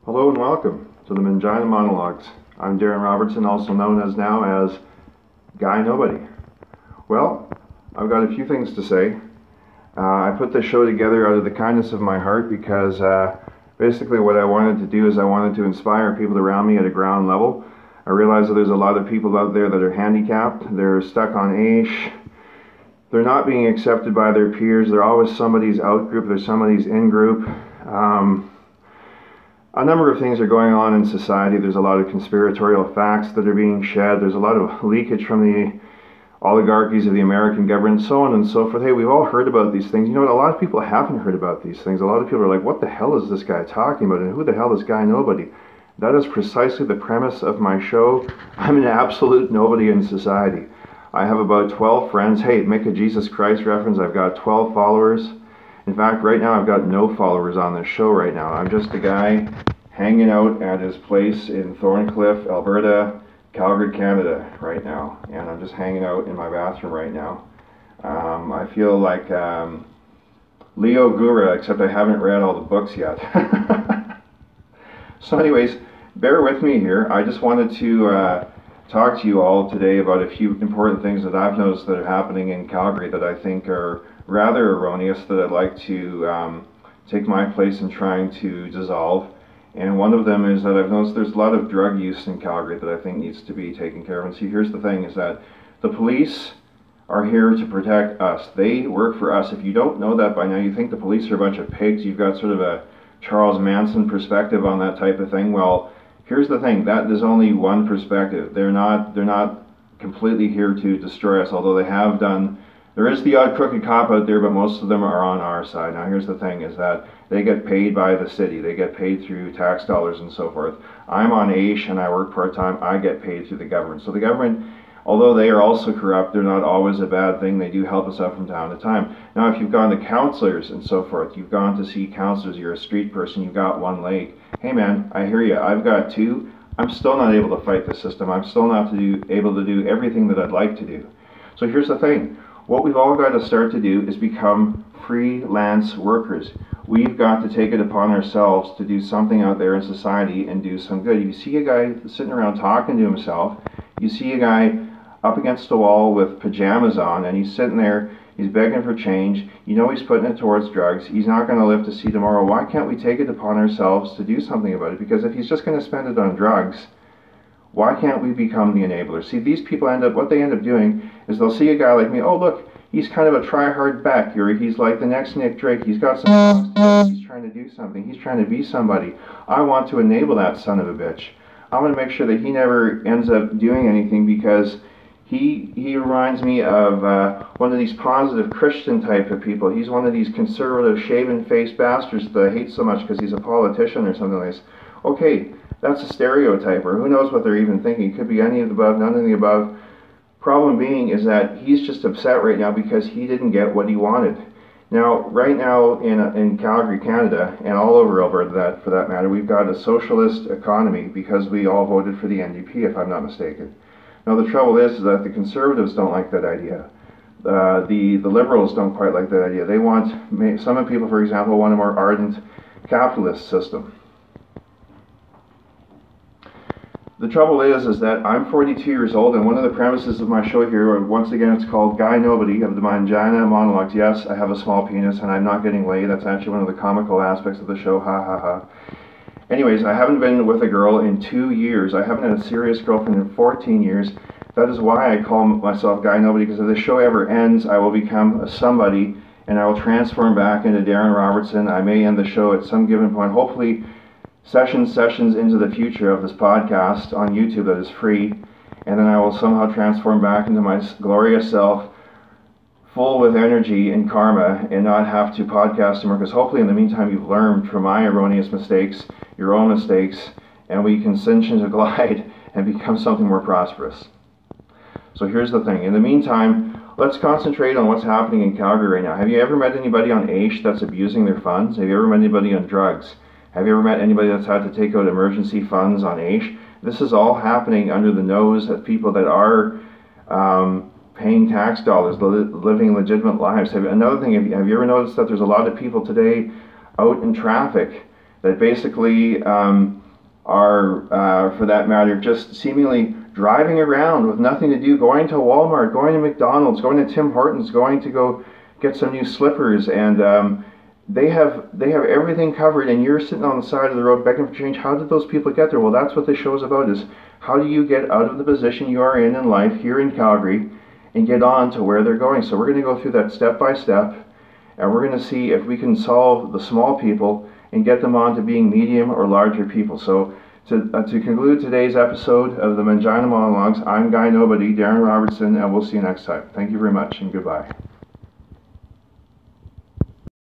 Hello and welcome to the Mangina Monologues. I'm Darren Robertson, also known as now as Guy Nobody. Well, I've got a few things to say. I put this show together out of the kindness of my heart because basically what I wanted to do is I wanted to inspire people around me at a ground level. I realize that there's a lot of people out there that are handicapped. They're stuck on AISH. They're not being accepted by their peers. They're always somebody's out group. They're somebody's in group. A number of things are going on in society. There's a lot of conspiratorial facts that are being shed. There's a lot of leakage from the oligarchies of the American government, so on and so forth. Hey, we've all heard about these things. You know what? A lot of people haven't heard about these things. A lot of people are like, what the hell is this guy talking about? And who the hell is Guy Nobody? That is precisely the premise of my show. I'm an absolute nobody in society. I have about 12 friends. Hey, make a Jesus Christ reference. I've got 12 followers. In fact, right now I've got no followers on this show right now. I'm just a guy hanging out at his place in Thorncliffe, Alberta, Calgary, Canada right now. And I'm just hanging out in my bathroom right now. I feel like Leo Gura, except I haven't read all the books yet. So anyways, bear with me here. I just wanted to talk to you all today about a few important things that I've noticed that are happening in Calgary that I think are rather erroneous, that I'd like to take my place in trying to dissolve. And one of them is that I've noticed there's a lot of drug use in Calgary that I think needs to be taken care of. And see, here's the thing, is that the police are here to protect us. They work for us. If you don't know that by now, you think the police are a bunch of pigs. You've got sort of a Charles Manson perspective on that type of thing. Well, here's the thing, that is only one perspective. They're not completely here to destroy us, although they have done. There is the odd crooked cop out there, but most of them are on our side. Now here's the thing, is that they get paid by the city. They get paid through tax dollars and so forth. I'm on AISH and I work part-time. I get paid through the government. So the government, although they are also corrupt, they're not always a bad thing. They do help us out from time to time. Now if you've gone to counselors and so forth, you've gone to see counselors, you're a street person, you've got one leg. Hey man, I hear you, I've got two. I'm still not able to fight the system. I'm still not able to do everything that I'd like to do. So here's the thing. What we've all got to start to do is become freelance workers. We've got to take it upon ourselves to do something out there in society and do some good. You see a guy sitting around talking to himself. You see a guy up against the wall with pajamas on, and he's sitting there, he's begging for change. You know he's putting it towards drugs. He's not going to live to see tomorrow. Why can't we take it upon ourselves to do something about it? Because if he's just going to spend it on drugs, why can't we become the enabler? See, these people what they end up doing is they'll see a guy like me, oh look, he's kind of a try-hard Beck, or he's like the next Nick Drake, he's got some songs, he's trying to do something, he's trying to be somebody. I want to enable that son of a bitch. I want to make sure that he never ends up doing anything, because he reminds me of one of these positive Christian type of people. He's one of these conservative, shaven-faced bastards that I hate so much because he's a politician or something like this. Okay, that's a stereotype, or who knows what they're even thinking. It could be any of the above, none of the above. Problem being is that he's just upset right now because he didn't get what he wanted. Now, right now in Calgary, Canada, and all over Alberta for that matter, we've got a socialist economy because we all voted for the NDP, if I'm not mistaken. Now, the trouble is that the Conservatives don't like that idea. The Liberals don't quite like that idea. They want, some people, for example, want a more ardent capitalist system. The trouble is that I'm 42 years old, and one of the premises of my show here, once again, it's called Guy Nobody of the Mangina Monologues. Yes, I have a small penis, and I'm not getting laid. That's actually one of the comical aspects of the show. Ha ha ha. Anyways, I haven't been with a girl in 2 years. I haven't had a serious girlfriend in 14 years. That is why I call myself Guy Nobody, because if the show ever ends, I will become a somebody, and I will transform back into Darren Robertson. I may end the show at some given point, hopefully sessions into the future of this podcast on YouTube that is free, and then I will somehow transform back into my glorious self, full with energy and karma, and not have to podcast anymore, because hopefully in the meantime you've learned from my erroneous mistakes, your own mistakes, and we can cinch into glide and become something more prosperous. So here's the thing. In the meantime, let's concentrate on what's happening in Calgary right now. Have you ever met anybody on AISH that's abusing their funds? Have you ever met anybody on drugs? Have you ever met anybody that's had to take out emergency funds on AISH? This is all happening under the nose of people that are paying tax dollars, living legitimate lives. Another thing, have you ever noticed that there's a lot of people today out in traffic that basically are, for that matter, just seemingly driving around with nothing to do, going to Walmart, going to McDonald's, going to Tim Hortons, going to go get some new slippers, and they have everything covered, and you're sitting on the side of the road begging for change. How did those people get there? Well, that's what the show's about, is how do you get out of the position you are in life here in Calgary and get on to where they're going. So we're going to go through that step by step, and we're going to see if we can solve the small people and get them on to being medium or larger people. So to conclude today's episode of the Mangina Monologues, I'm Guy Nobody, Darren Robertson, and we'll see you next time. Thank you very much, and goodbye.